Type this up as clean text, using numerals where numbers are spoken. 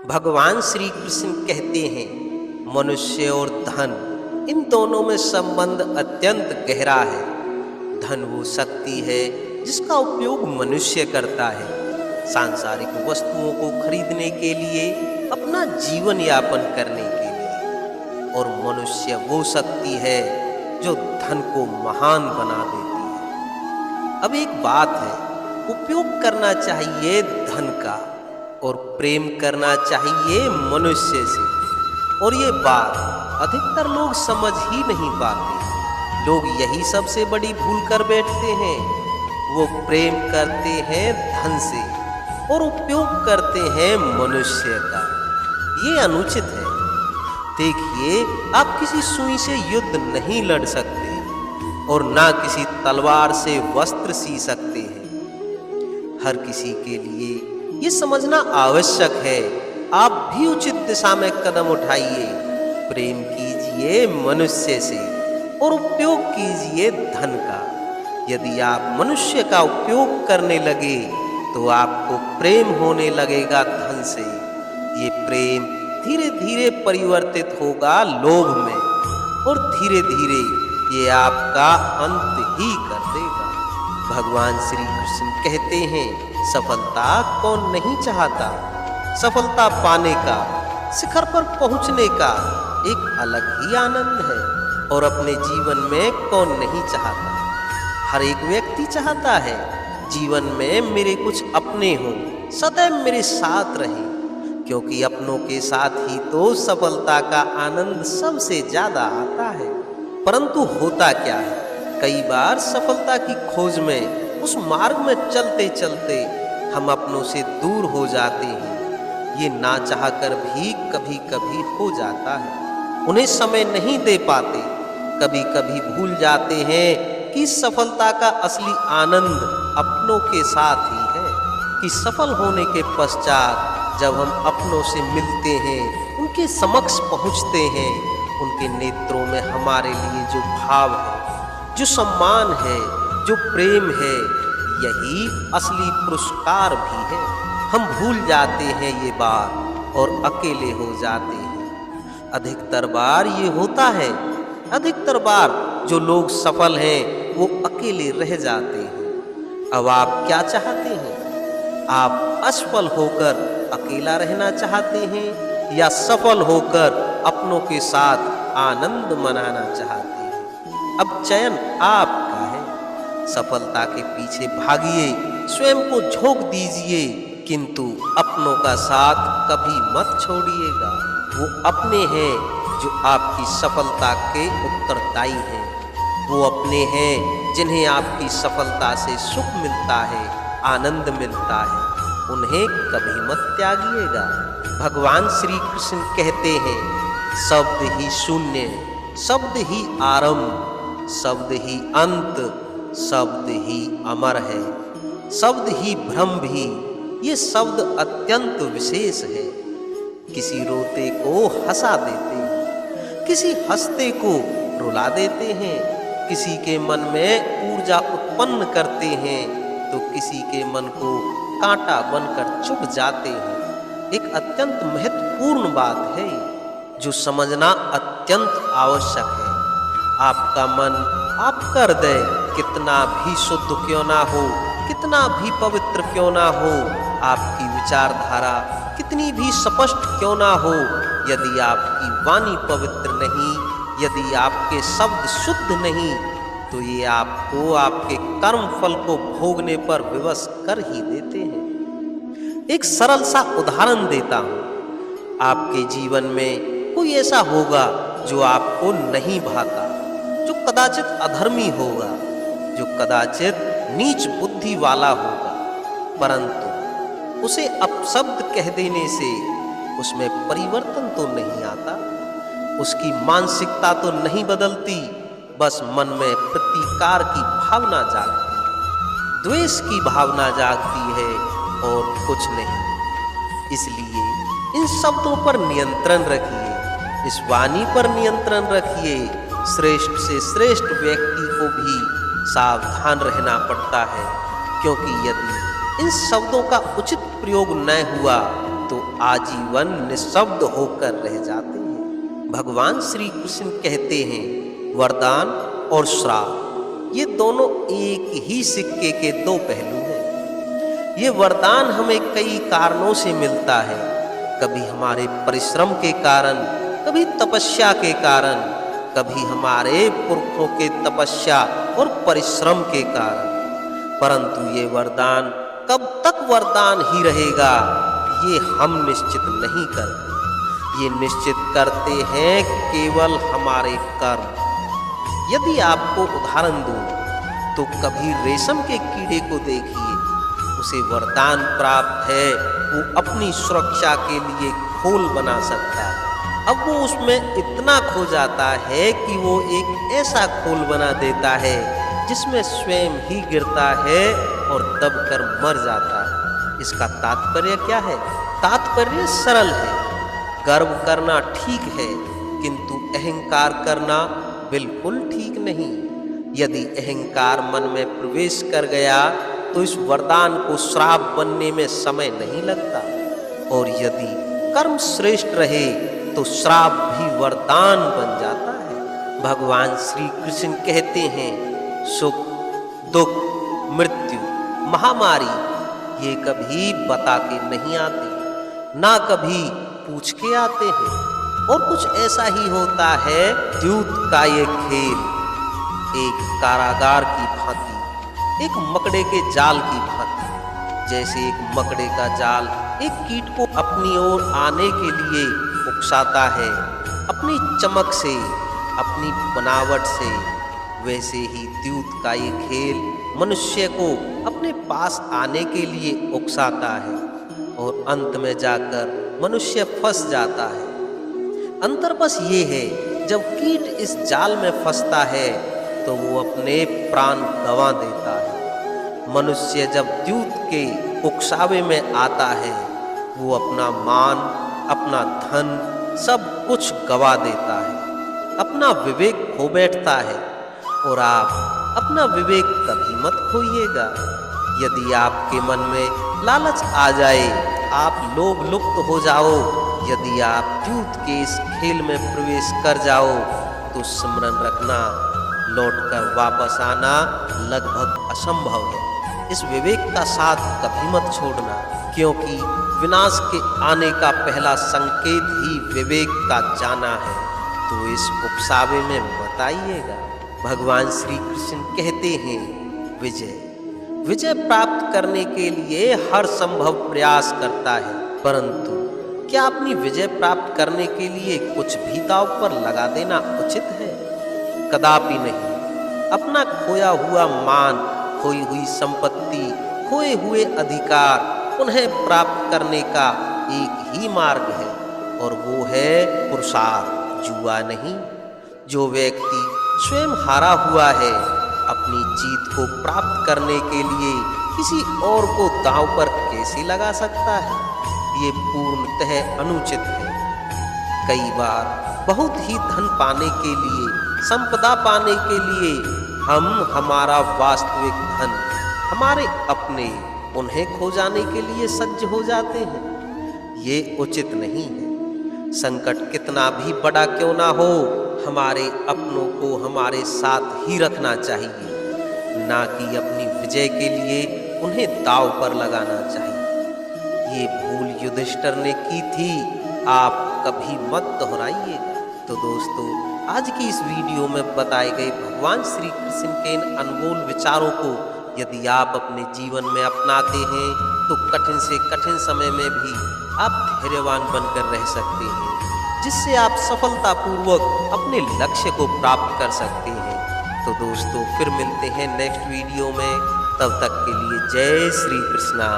भगवान श्री कृष्ण कहते हैं मनुष्य और धन इन दोनों में संबंध अत्यंत गहरा है। धन वो शक्ति है जिसका उपयोग मनुष्य करता है सांसारिक वस्तुओं को खरीदने के लिए, अपना जीवन यापन करने के लिए, और मनुष्य वो शक्ति है जो धन को महान बना देती है। अब एक बात है, उपयोग करना चाहिए धन का और प्रेम करना चाहिए मनुष्य से, और ये बात अधिकतर लोग समझ ही नहीं पाते। लोग यही सबसे बड़ी भूल कर बैठते हैं। वो प्रेम करते हैं धन से और उपयोग करते हैं मनुष्य का। ये अनुचित है। देखिए, आप किसी सुई से युद्ध नहीं लड़ सकते और ना किसी तलवार से वस्त्र सी सकते हैं। हर किसी के लिए ये समझना आवश्यक है। आप भी उचित दिशा में कदम उठाइए, प्रेम कीजिए मनुष्य से और उपयोग कीजिए धन का। यदि आप मनुष्य का उपयोग करने लगे तो आपको प्रेम होने लगेगा धन से। ये प्रेम धीरे धीरे परिवर्तित होगा लोभ में और धीरे धीरे ये आपका अंत ही कर देगा। भगवान श्री कृष्ण कहते हैं, सफलता कौन नहीं चाहता। सफलता पाने का, शिखर पर पहुंचने का एक अलग ही आनंद है, और अपने जीवन में कौन नहीं चाहता। हर एक व्यक्ति चाहता है जीवन में मेरे कुछ अपने हों, सदैव मेरे साथ रहें, क्योंकि अपनों के साथ ही तो सफलता का आनंद सबसे ज्यादा आता है। परंतु होता क्या है, कई बार सफलता की खोज में उस मार्ग में चलते चलते हम अपनों से दूर हो जाते हैं। ये ना चाहकर भी कभी कभी हो जाता है। उन्हें समय नहीं दे पाते। कभी कभी भूल जाते हैं कि सफलता का असली आनंद अपनों के साथ ही है, कि सफल होने के पश्चात जब हम अपनों से मिलते हैं, उनके समक्ष पहुंचते हैं, उनके नेत्रों में हमारे लिए जो भाव है, जो सम्मान है, जो प्रेम है, यही असली पुरस्कार भी है। हम भूल जाते हैं ये बात और अकेले हो जाते हैं। अधिकतर बार ये होता है। अधिकतर बार जो लोग सफल हैं वो अकेले रह जाते हैं। अब आप क्या चाहते हैं? आप असफल होकर अकेला रहना चाहते हैं या सफल होकर अपनों के साथ आनंद मनाना चाहते हैं? अब चयन आपका है। सफलता के पीछे भागिए, स्वयं को झोंक दीजिए, किंतु अपनों का साथ कभी मत छोड़िएगा। वो अपने हैं जो आपकी सफलता के उत्तरदायी हैं। वो अपने हैं जिन्हें आपकी सफलता से सुख मिलता है, आनंद मिलता है। उन्हें कभी मत त्यागिएगा। भगवान श्री कृष्ण कहते हैं, शब्द ही शून्य, शब्द ही आरंभ, शब्द ही अंत, शब्द ही अमर है, शब्द ही भ्रम भी। ये शब्द अत्यंत विशेष है। किसी रोते को हंसा देते हैं, किसी हंसते को रुला देते हैं, किसी के मन में ऊर्जा उत्पन्न करते हैं तो किसी के मन को कांटा बनकर चुभ जाते हैं। एक अत्यंत महत्वपूर्ण बात है जो समझना अत्यंत आवश्यक है। आपका मन, आपका हृदय कितना भी शुद्ध क्यों ना हो, कितना भी पवित्र क्यों ना हो, आपकी विचारधारा कितनी भी स्पष्ट क्यों ना हो, यदि आपकी वाणी पवित्र नहीं, यदि आपके शब्द शुद्ध नहीं, तो ये आपको आपके कर्म फल को भोगने पर विवश कर ही देते हैं। एक सरल सा उदाहरण देता हूं। आपके जीवन में कोई ऐसा होगा जो आपको नहीं भाता, जो कदाचित अधर्मी होगा, जो कदाचित नीच बुद्धि वाला होगा, परंतु उसे अपशब्द कह देने से उसमें परिवर्तन तो नहीं आता, उसकी मानसिकता तो नहीं बदलती, बस मन में प्रतिकार की भावना जागती है, द्वेष की भावना जागती है और कुछ नहीं। इसलिए इन शब्दों पर नियंत्रण रखिए, इस वाणी पर नियंत्रण रखिए। श्रेष्ठ से श्रेष्ठ व्यक्ति को भी सावधान रहना पड़ता है, क्योंकि यदि इन शब्दों का उचित प्रयोग न हुआ तो आजीवन निःशब्द होकर रह जाते हैं। भगवान श्री कृष्ण कहते हैं वरदान और श्राप ये दोनों एक ही सिक्के के दो पहलू हैं। ये वरदान हमें कई कारणों से मिलता है, कभी हमारे परिश्रम के कारण, कभी तपस्या के कारण, कभी हमारे पुरखों के तपस्या और परिश्रम के कारण। परंतु ये वरदान कब तक वरदान ही रहेगा ये हम निश्चित नहीं करते। ये निश्चित करते हैं केवल हमारे कर्म। यदि आपको उदाहरण दूं तो कभी रेशम के कीड़े को देखिए, उसे वरदान प्राप्त है, वो अपनी सुरक्षा के लिए खोल बना सकता है। अब वो उसमें इतना खो जाता है कि वो एक ऐसा खोल बना देता है जिसमें स्वयं ही गिरता है और दबकर मर जाता है। इसका तात्पर्य क्या है? तात्पर्य सरल है। गर्व करना ठीक है, किंतु अहंकार करना बिल्कुल ठीक नहीं। यदि अहंकार मन में प्रवेश कर गया तो इस वरदान को श्राप बनने में समय नहीं लगता, और यदि कर्म श्रेष्ठ रहे तो श्राप भी वरदान बन जाता है। भगवान श्री कृष्ण कहते हैं सुख, दुख, मृत्यु, महामारी ये कभी बता के नहीं आते, ना कभी पूछ के आते हैं। और कुछ ऐसा ही होता है द्यूत का ये खेल, एक कारागार की भांति, एक मकड़े के जाल की भांति। जैसे एक मकड़े का जाल एक कीट को अपनी ओर आने के लिए उकसाता है अपनी चमक से, अपनी बनावट से, वैसे ही द्यूत का ये खेल मनुष्य को अपने पास आने के लिए उकसाता है, और अंत में जाकर मनुष्य फंस जाता है। अंतर बस ये है, जब कीट इस जाल में फंसता है तो वो अपने प्राण गंवा देता है। मनुष्य जब द्यूत के उकसावे में आता है वो अपना मान, अपना धन, सब कुछ गंवा देता है, अपना विवेक खो बैठता है। और आप अपना विवेक कभी मत खोइएगा। यदि आपके मन में लालच आ जाए, आप लोभ लुप्त हो जाओ, यदि आप द्यूत के इस खेल में प्रवेश कर जाओ तो स्मरण रखना, लौटकर वापस आना लगभग असंभव है। इस विवेक का साथ कभी मत छोड़ना, क्योंकि विनाश के आने का पहला संकेत ही विवेक का जाना है। तो इस उपसावे में मत आइएगा। भगवान श्री कृष्ण कहते हैं विजय प्राप्त करने के लिए हर संभव प्रयास करता है, परंतु क्या अपनी विजय प्राप्त करने के लिए कुछ भी दांव पर लगा देना उचित है? कदापि नहीं। अपना खोया हुआ मान, खोई हुई संपत्ति, खोए हुए अधिकार पुनः प्राप्त करने का एक ही मार्ग है, और वो है पुरुषार्थ, जुआ नहीं। जो व्यक्ति स्वयं हारा हुआ है, अपनी जीत को प्राप्त करने के लिए किसी और को दांव पर कैसे लगा सकता है? ये पूर्णतः अनुचित है। कई बार बहुत ही धन पाने के लिए, संपदा पाने के लिए हम हमारा वास्तविक धन, हमारे अपने, उन्हें खो जाने के लिए सज्ज हो जाते हैं। ये उचित नहीं है। संकट कितना भी बड़ा क्यों ना हो, हमारे अपनों को हमारे साथ ही रखना चाहिए, ना कि अपनी विजय के लिए उन्हें दांव पर लगाना चाहिए। ये भूल युधिष्ठिर ने की थी, आप कभी मत दोहराइएगा। तो दोस्तों, आज की इस वीडियो में बताए गए भगवान श्री कृष्ण के इन अनमोल विचारों को यदि आप अपने जीवन में अपनाते हैं तो कठिन से कठिन समय में भी आप धैर्यवान बनकर रह सकते हैं, जिससे आप सफलतापूर्वक अपने लक्ष्य को प्राप्त कर सकते हैं। तो दोस्तों, फिर मिलते हैं नेक्स्ट वीडियो में। तब तक के लिए जय श्री कृष्णा।